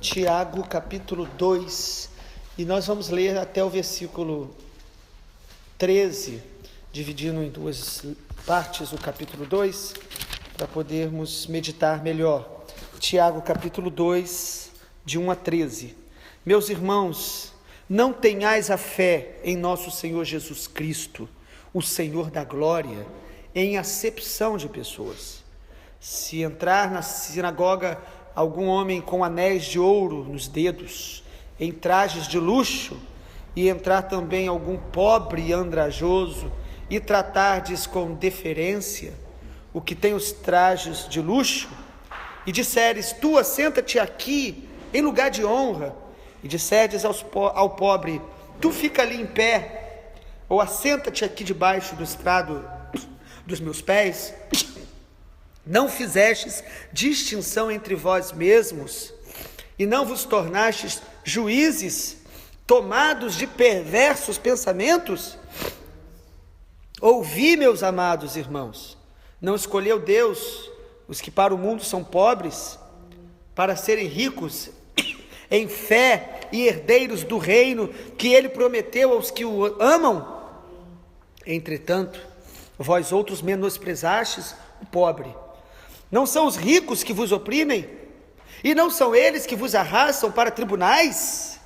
Tiago, capítulo 2, e nós vamos ler até o versículo 13, dividindo em duas partes o capítulo 2, para podermos meditar melhor. Tiago, capítulo 2, de 1 a 13. Meus irmãos, não tenhais a fé em nosso Senhor Jesus Cristo, o Senhor da glória, em acepção de pessoas. Se entrar na sinagoga algum homem com anéis de ouro nos dedos, em trajes de luxo, e entrar também algum pobre e andrajoso, e tratardes com deferência o que tem os trajes de luxo, e disseres, tu assenta-te aqui em lugar de honra, e disserdes ao pobre, tu fica ali em pé, ou assenta-te aqui debaixo do estrado dos meus pés, não fizestes distinção entre vós mesmos, e não vos tornastes juízes, tomados de perversos pensamentos? Ouvi, meus amados irmãos, não escolheu Deus os que para o mundo são pobres, para serem ricos em fé e herdeiros do reino que ele prometeu aos que o amam? Entretanto, vós outros menosprezastes o pobre. Não são os ricos que vos oprimem? E não são eles que vos arrastam para tribunais?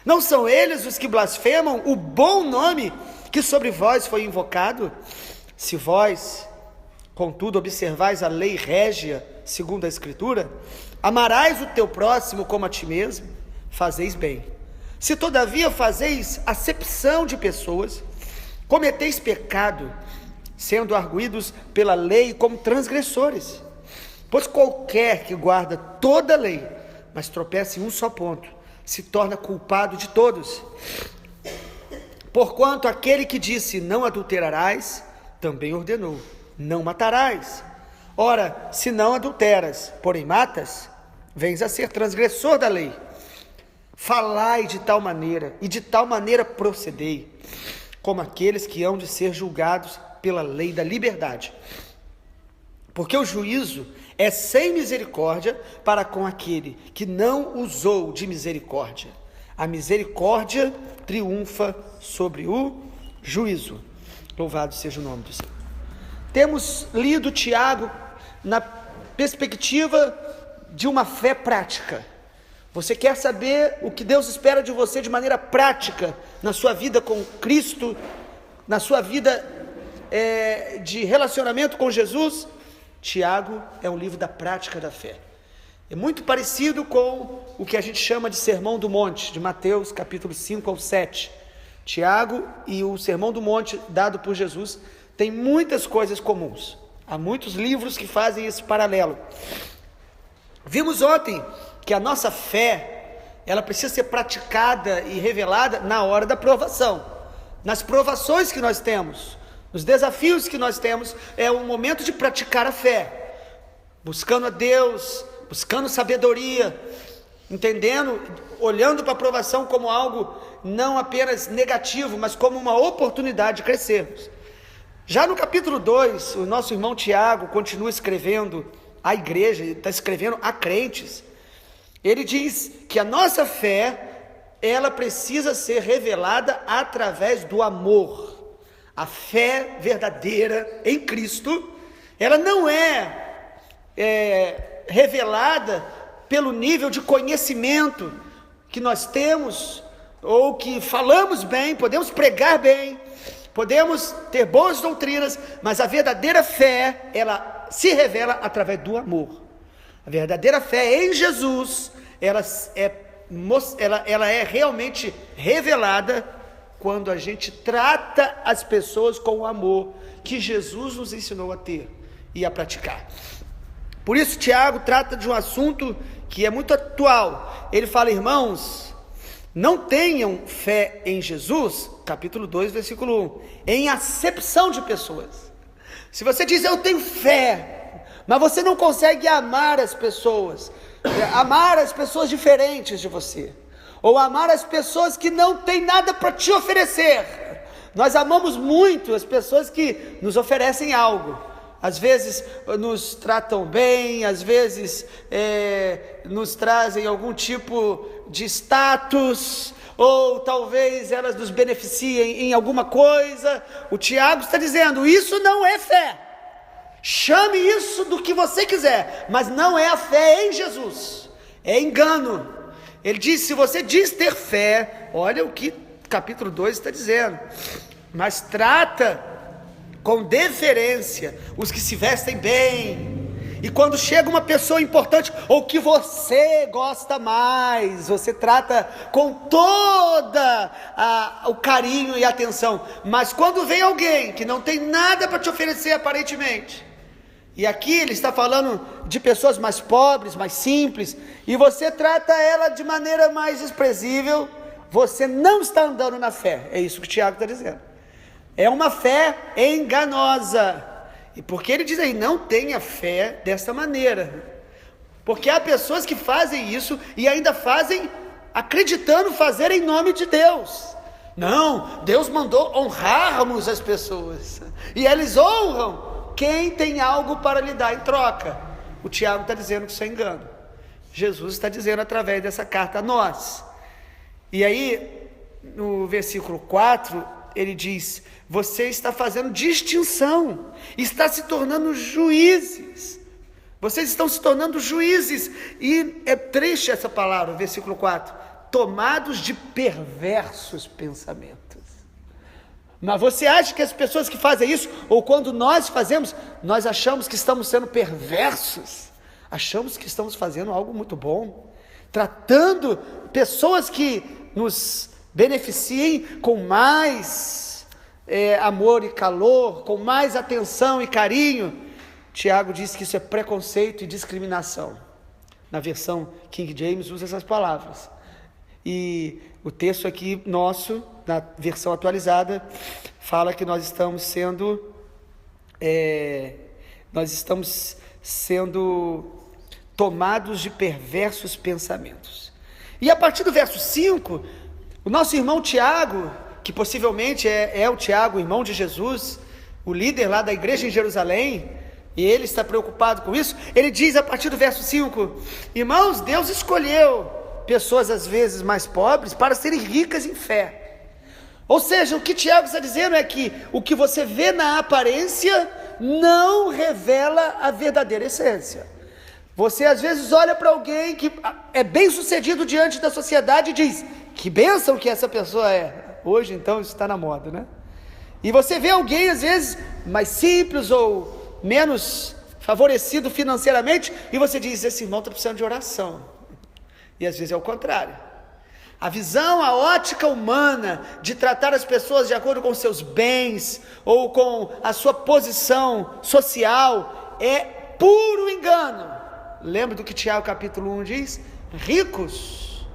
Não são eles os que blasfemam o bom nome que sobre vós foi invocado? Se vós, contudo, observais a lei régia, segundo a Escritura, amarás o teu próximo como a ti mesmo, fazeis bem. Se todavia fazeis acepção de pessoas, cometeis pecado, sendo arguidos pela lei como transgressores. Pois qualquer que guarda toda a lei, mas tropeça em um só ponto, se torna culpado de todos. Porquanto aquele que disse, não adulterarás, também ordenou, não matarás. Ora, se não adulteras, porém matas, vens a ser transgressor da lei. Falai de tal maneira, e de tal maneira procedei, como aqueles que hão de ser julgados pela lei da liberdade. Porque o juízo é sem misericórdia para com aquele que não usou de misericórdia. A misericórdia triunfa sobre o juízo. Louvado seja o nome do Senhor. Temos lido Tiago na perspectiva de uma fé prática. Você quer saber o que Deus espera de você de maneira prática na sua vida com Cristo, na sua vida de relacionamento com Jesus? Tiago é um livro da prática da fé. É muito parecido com o que a gente chama de Sermão do Monte, de Mateus capítulo 5 ao 7. Tiago e o Sermão do Monte dado por Jesus tem muitas coisas comuns. Há muitos livros que fazem esse paralelo. Vimos ontem que a nossa fé, ela precisa ser praticada e revelada na hora da provação. Nas provações que nós temos, os desafios que nós temos, é o momento de praticar a fé, buscando a Deus, buscando sabedoria, entendendo, olhando para a provação como algo não apenas negativo, mas como uma oportunidade de crescermos. Já no capítulo 2, o nosso irmão Tiago continua escrevendo à igreja, está escrevendo a crentes. Ele diz que a nossa fé, ela precisa ser revelada através do amor. A fé verdadeira em Cristo, ela não é revelada pelo nível de conhecimento que nós temos, ou que falamos bem, podemos pregar bem, podemos ter boas doutrinas, mas a verdadeira fé, ela se revela através do amor. A verdadeira fé em Jesus, ela é realmente revelada quando a gente trata as pessoas com o amor que Jesus nos ensinou a ter e a praticar. Por isso Tiago trata de um assunto que é muito atual. Ele fala, irmãos, não tenham fé em Jesus, capítulo 2, versículo 1, em acepção de pessoas. Se você diz, eu tenho fé, mas você não consegue amar as pessoas diferentes de você, ou amar as pessoas que não têm nada para te oferecer. Nós amamos muito as pessoas que nos oferecem algo, às vezes nos tratam bem, às vezes nos trazem algum tipo de status, ou talvez elas nos beneficiem em alguma coisa. O Tiago está dizendo, isso não é fé. Chame isso do que você quiser, mas não é a fé em Jesus, é engano. Ele diz, se você diz ter fé, olha o que capítulo 2 está dizendo, mas trata com deferência os que se vestem bem, e quando chega uma pessoa importante, ou que você gosta mais, você trata com toda o carinho e atenção, mas quando vem alguém que não tem nada para te oferecer aparentemente, e aqui ele está falando de pessoas mais pobres, mais simples, e você trata ela de maneira mais desprezível, você não está andando na fé. É isso que o Tiago está dizendo. É uma fé enganosa. E porque ele diz aí, não tenha fé dessa maneira. Porque há pessoas que fazem isso e ainda fazem acreditando fazer em nome de Deus. Não, Deus mandou honrarmos as pessoas. E eles honram quem tem algo para lhe dar em troca. O Tiago está dizendo que isso é engano. Jesus está dizendo através dessa carta a nós. E aí, no versículo 4, ele diz, você está fazendo distinção, está se tornando juízes. Vocês estão se tornando juízes. E é triste essa palavra, o versículo 4. Tomados de perversos pensamentos. Mas você acha que as pessoas que fazem isso, ou quando nós fazemos, nós achamos que estamos sendo perversos? Achamos que estamos fazendo algo muito bom, tratando pessoas que nos beneficiem com mais amor e calor, com mais atenção e carinho. Tiago diz que isso é preconceito e discriminação. Na versão King James usa essas palavras. E o texto aqui nosso, na versão atualizada, fala que nós estamos sendo tomados de perversos pensamentos. E a partir do verso 5, o nosso irmão Tiago, que possivelmente é o Tiago, irmão de Jesus, o líder lá da igreja em Jerusalém, e ele está preocupado com isso, ele diz a partir do verso 5, irmãos, Deus escolheu pessoas às vezes mais pobres para serem ricas em fé. Ou seja, o que Tiago está dizendo é que o que você vê na aparência não revela a verdadeira essência. Você às vezes olha para alguém que é bem sucedido diante da sociedade e diz, que bênção que essa pessoa é. Hoje então isso está na moda, né? E você vê alguém às vezes mais simples ou menos favorecido financeiramente e você diz, esse irmão está precisando de oração. E às vezes é o contrário. A visão, a ótica humana de tratar as pessoas de acordo com seus bens ou com a sua posição social é puro engano. Lembra do que Tiago capítulo 1 diz? Ricos,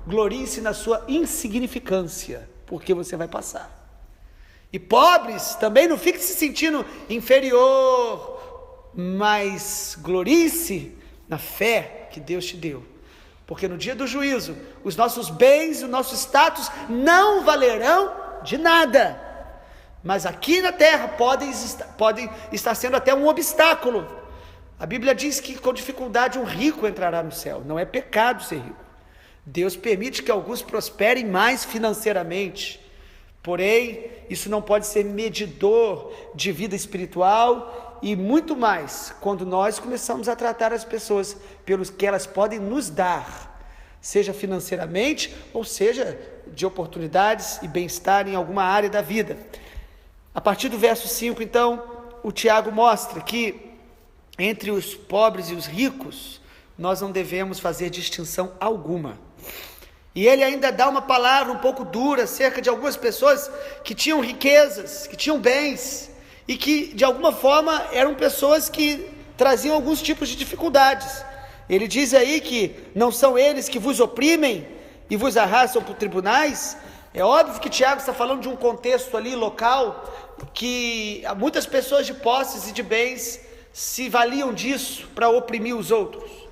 gloriem-se na sua insignificância, porque você vai passar. E pobres, também não fique se sentindo inferior, mas gloriem-se na fé que Deus te deu. Porque no dia do juízo, os nossos bens, o nosso status não valerão de nada. Mas aqui na terra podem estar sendo até um obstáculo. A Bíblia diz que com dificuldade um rico entrará no céu. Não é pecado ser rico. Deus permite que alguns prosperem mais financeiramente. Porém, isso não pode ser medidor de vida espiritual e muito mais quando nós começamos a tratar as pessoas pelos que elas podem nos dar, seja financeiramente ou seja de oportunidades e bem-estar em alguma área da vida. A partir do verso 5, então, o Tiago mostra que entre os pobres e os ricos, nós não devemos fazer distinção alguma. E ele ainda dá uma palavra um pouco dura acerca de algumas pessoas que tinham riquezas, que tinham bens, e que de alguma forma eram pessoas que traziam alguns tipos de dificuldades. Ele diz aí que não são eles que vos oprimem e vos arrastam por tribunais. É óbvio que Tiago está falando de um contexto ali local, que muitas pessoas de posses e de bens se valiam disso para oprimir os outros.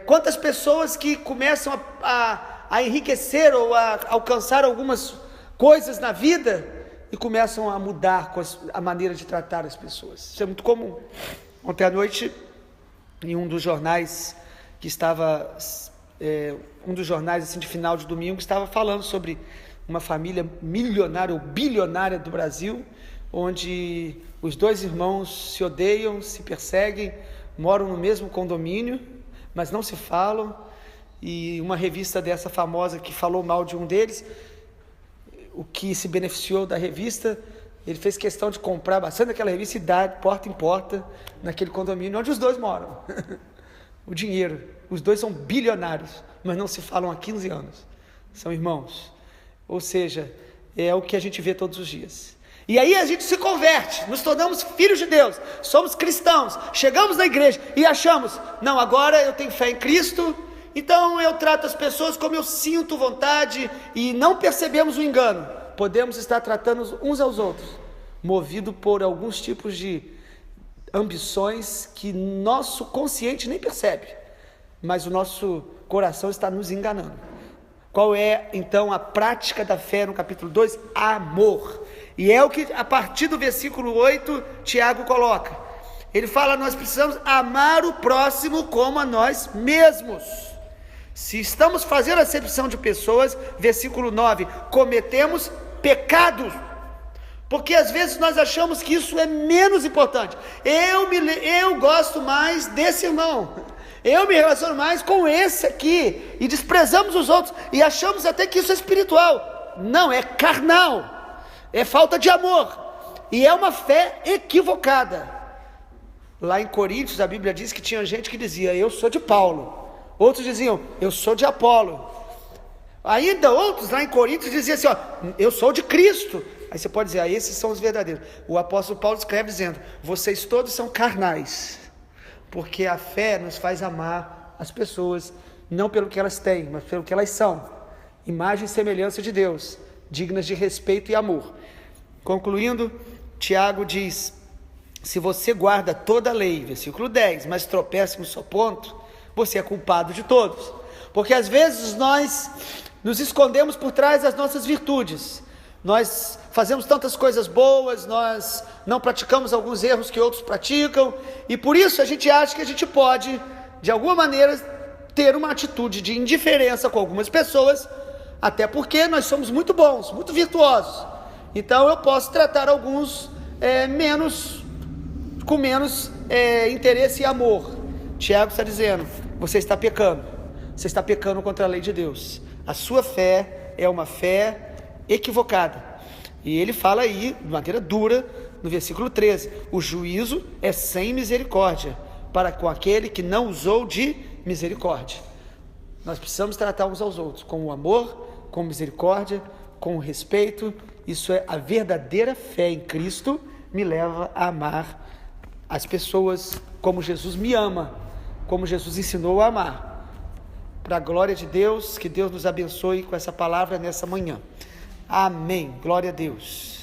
Quantas pessoas que começam a enriquecer ou a alcançar algumas coisas na vida e começam a mudar a maneira de tratar as pessoas. Isso é muito comum. Ontem à noite, em um dos jornais que estava, um dos jornais assim, de final de domingo, estava falando sobre uma família milionária ou bilionária do Brasil, onde os dois irmãos se odeiam, se perseguem, moram no mesmo condomínio, mas não se falam, e uma revista dessa famosa que falou mal de um deles, o que se beneficiou da revista, ele fez questão de comprar bastante daquela revista e dar de porta em porta naquele condomínio onde os dois moram. O dinheiro, os dois são bilionários, mas não se falam há 15 anos, são irmãos. Ou seja, é o que a gente vê todos os dias. E aí a gente se converte, nos tornamos filhos de Deus, somos cristãos, chegamos na igreja e achamos, não, agora eu tenho fé em Cristo, então eu trato as pessoas como eu sinto vontade, e não percebemos o engano. Podemos estar tratando uns aos outros, movido por alguns tipos de ambições que nosso consciente nem percebe, mas o nosso coração está nos enganando. Qual é então a prática da fé no capítulo 2? Amor. E é o que a partir do versículo 8 Tiago coloca. Ele fala: nós precisamos amar o próximo como a nós mesmos. Se estamos fazendo acepção de pessoas, versículo 9, cometemos pecados, porque às vezes nós achamos que isso é menos importante. Eu gosto mais desse irmão, eu me relaciono mais com esse aqui, e desprezamos os outros, e achamos até que isso é espiritual. Não, é carnal, é falta de amor, e é uma fé equivocada. Lá em Coríntios a Bíblia diz que tinha gente que dizia: eu sou de Paulo. Outros diziam: eu sou de Apolo. Ainda outros lá em Coríntios diziam assim: ó, eu sou de Cristo. Aí você pode dizer: esses são os verdadeiros. O apóstolo Paulo escreve dizendo: vocês todos são carnais, porque a fé nos faz amar as pessoas, não pelo que elas têm, mas pelo que elas são, imagem e semelhança de Deus, dignas de respeito e amor. Concluindo, Tiago diz: se você guarda toda a lei, versículo 10, mas tropeça no seu ponto, você é culpado de todos, porque às vezes nós nos escondemos por trás das nossas virtudes, nós fazemos tantas coisas boas, nós não praticamos alguns erros que outros praticam, e por isso a gente acha que a gente pode, de alguma maneira, ter uma atitude de indiferença com algumas pessoas, até porque nós somos muito bons, muito virtuosos, então eu posso tratar alguns com menos interesse e amor. Tiago está dizendo: você está pecando contra a lei de Deus, a sua fé é uma fé equivocada. E ele fala aí, de maneira dura, no versículo 13: o juízo é sem misericórdia para com aquele que não usou de misericórdia. Nós precisamos tratar uns aos outros com amor, com misericórdia, com respeito. Isso é a verdadeira fé em Cristo, me leva a amar as pessoas como Jesus me ama, como Jesus ensinou a amar. Para a glória de Deus, que Deus nos abençoe com essa palavra nessa manhã. Amém. Glória a Deus.